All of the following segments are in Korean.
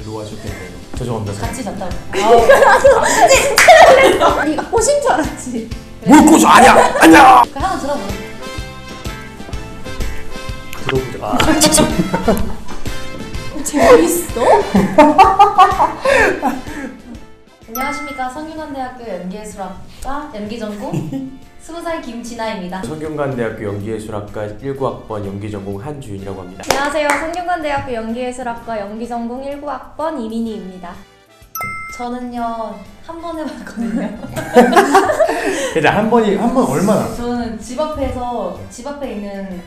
로 하셨겠네요. 죄송합니다. 같이 잤다고. 진짜 놀랬어. 네가 꼬신 줄 알았지. 뭘 꼬셔? 아니야! 아니야! 그 하나 들어보자. 들어보자. 아, 죄송합니다. 재밌어? 안녕하십니까. 성균관대학교 연기예술학과 연기전공 20살 김진아입니다. 성균관대학교 연기예술학과 19학번 연기전공 한주윤이라고 합니다. 안녕하세요. 성균관대학교 연기예술학과 연기전공 19학번 이민희입니다. 저는요 한 번 해봤거든요. 일단 한 번 얼마나? 저는 집 앞에 있는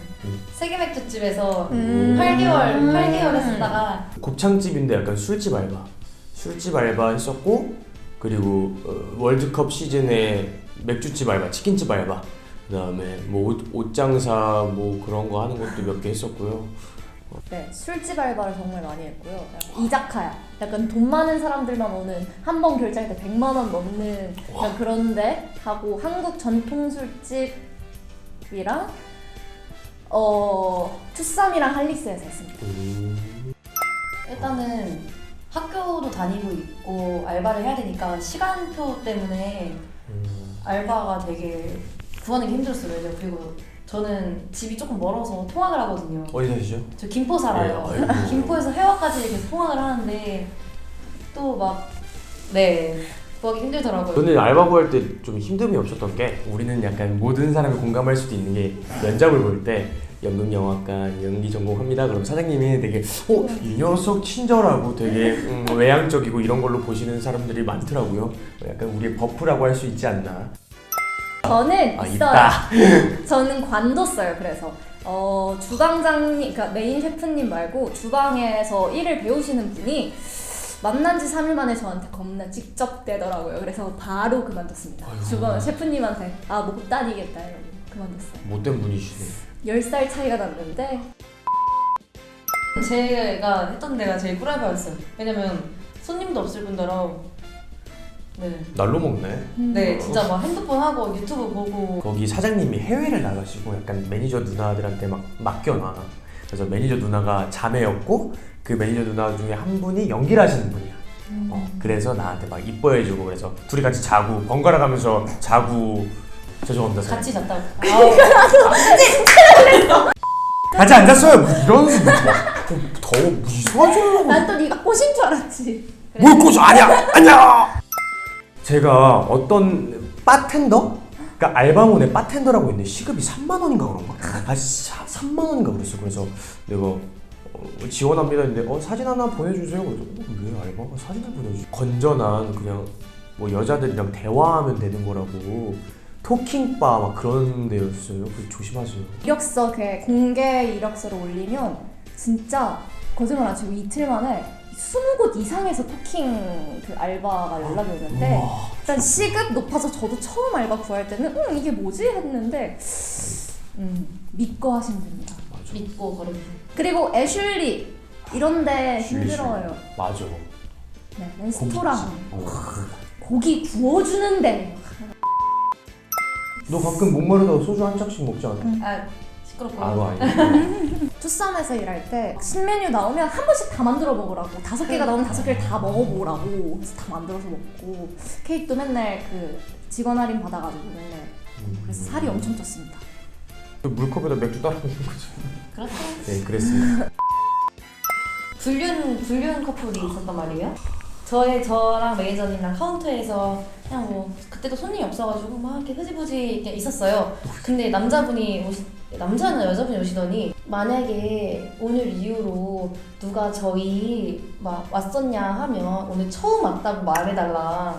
세계맥주집에서 음. 8개월 했었다가 곱창집인데 약간 술집 알바 했었고, 그리고 월드컵 시즌에 맥주집 알바, 치킨집 알바, 그다음에 뭐 옷장사 뭐 그런 거 하는 것도 몇 개 했었고요. 네, 술집 알바를 정말 많이 했고요. 이자카야. 약간 돈 많은 사람들만 오는 한 번 결제할 때 100만 원 넘는 약간 그런데 하고 한국 전통 술집이랑 투썸이랑 할리스에서 했습니다. 일단은 학교도 다니고 있고 알바를 해야 되니까 시간표 때문에 알바가 되게 구하는 게 힘들었어요. 그리고 저는 집이 조금 멀어서 통학을 하거든요. 어디 사시죠? 저 김포 살아요. 네, 아이고. 김포에서 해화까지 계속 통학을 하는데 또 막 구하기 힘들더라고요. 저는 알바 구할 때 좀 힘듦이 없었던 게, 우리는 약간 모든 사람이 공감할 수도 있는 게, 면접을 볼 때 연극영화과 연기 전공합니다. 그럼 사장님이 되게 이 녀석 친절하고 되게 외향적이고 이런 걸로 보시는 사람들이 많더라고요. 약간 우리의 버프라고 할 수 있지 않나. 저는 있어요. 있다. 저는 관뒀어요. 그래서 주방장님, 그러니까 메인 셰프님 말고 주방에서 일을 배우시는 분이 만난 지 3일 만에 저한테 겁나 직접대더라고요. 그래서 바로 그만뒀습니다. 아이고. 주방 셰프님한테 못 다니겠다 이러고 그만뒀어요. 못된 분이시네. 10살 차이가 났는데 제가 했던 데가 제일 꿀알바였어요. 왜냐면 손님도 없을 뿐더러 날로 먹네. 네 진짜 막 핸드폰 하고 유튜브 보고 거기 사장님이 해외를 나가시고 약간 매니저 누나들한테 막 맡겨놔. 그래서 매니저 누나가 자매였고, 그 매니저 누나 중에 한 분이 연기를 하시는 분이야. 그래서 나한테 막 이뻐해주고, 그래서 둘이 같이 자고 번갈아 가면서 자고. 죄송합니다. 같이 잤다고. 같이 앉았어요. 뭐 이런 더 이상하죠. 난 또 네가 꼬신 줄 알았지. 뭘 꼬셔? 아니야. 아니야. 제가 어떤 바텐더? 그러니까 알바몬에 바텐더라고 있는데 시급이 3만 원인가 그런가? 3만 원인가 그랬어. 그래서 내가 지원합니다 했는데 사진 하나 보내주세요. 그래서 왜 알바가 사진을 보내주지? 건전한 그냥 뭐 여자들이랑 대화하면 되는 거라고, 토킹바 막 그런 데였어요. 그래서 조심하세요. 이력서 공개 이력서를 올리면 진짜 거짓말 안 치고 이틀 만에 20곳 이상에서 토킹 알바가 연락이 오는데, 일단 시급 높아서 저도 처음 알바 구할 때는 이게 뭐지 했는데 믿고 하시면 됩니다. 맞아. 믿고 걸으면 그리고 애슐리 이런데 힘들어요. 맞아. 네, 레스토랑 고깃집. 고기 구워주는데 너 가끔 목마르다고 소주 한 잔씩 먹지 않아? 시끄럽고 아니. 투썸에서 일할 때 신메뉴 나오면 한 번씩 다 만들어 먹으라고, 5개가 나오면 5개를 다 먹어보라고. 그래서 다 만들어서 먹고, 케이크도 맨날 그 직원 할인 받아가지고 맨날. 그래서 살이 엄청 쪘습니다. 물컵에다 맥주 따라 먹는 거지. 그렇죠. 네, 그랬습니다. 불륜 커플이 있었단 말이에요. 저랑 매니저님이랑 카운터에서 그냥 뭐 그때도 손님이 없어가지고 막 이렇게 흐지부지 이렇게 있었어요. 근데 남자나 여자분이 오시더니, 만약에 오늘 이후로 누가 저희 막 왔었냐 하면 오늘 처음 왔다고 말해달라.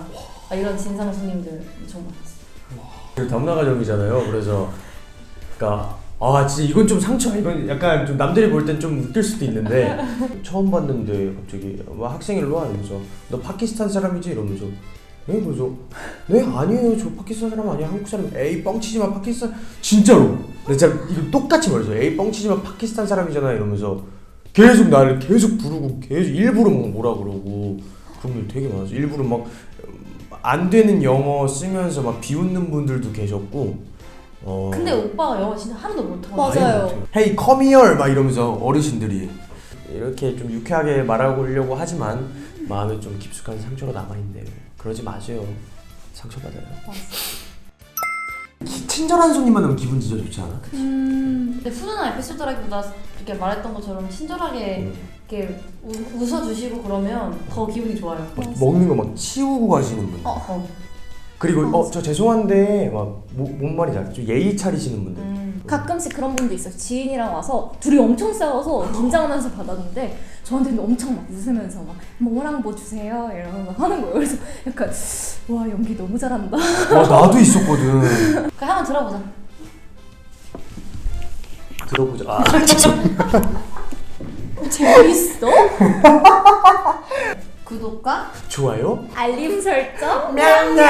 이런 진상 손님들 엄청 많았어요. 다문화 가정이잖아요. 그래서 그러니까 진짜 이건 좀 상처야. 이건 약간 좀 남들이 볼 땐 좀 웃길 수도 있는데 처음 봤는데 갑자기 학생 일로 와 이러면서 너 파키스탄 사람이지? 이러면서 그래서 네 아니에요, 저 파키스탄 사람 아니야, 한국 사람. 에이 뻥치지마, 파키스탄 진짜로. 진짜 이거 똑같이 말했어. 에이 뻥치지마, 파키스탄 사람이잖아 이러면서 계속 나를 계속 부르고, 계속 일부러 막 뭐라 그러고 그런 분 되게 많았어. 일부러 막 안 되는 영어 쓰면서 막 비웃는 분들도 계셨고. 근데 오빠가 영어 진짜 하나도 못하고. 맞아요. Hey come here 막 이러면서 어르신들이 이렇게 좀 유쾌하게 말하려고 하지만 마음에 좀 깊숙한 상처가 남아있네요. 그러지 마세요. 상처받아요. 친절한 손님 만나면 기분 진짜 좋지 않아? 근데 훈훈한 에피소드라기보다 이렇게 말했던 것처럼 친절하게 이렇게 웃어주시고 그러면 더 기분이 좋아요. 먹는 거 막 치우고 가시는 분들. 그리고 저 죄송한데 막 뭔 말인지 알죠? 예의 차리시는 분들. 가끔씩 그런 분도 있어요. 지인이랑 와서 둘이 엄청 싸워서 긴장하면서 받았는데 저한테는 엄청 막 웃으면서 막 뭐랑 뭐 주세요 이러면서 막 하는 거예요. 그래서 약간 와 연기 너무 잘한다. 나도 있었거든. 그럼 한번 들어보자. 들어보자. 아 죄송합니다. 재밌어? 구독과 좋아요? 알림 설정? 냥냥.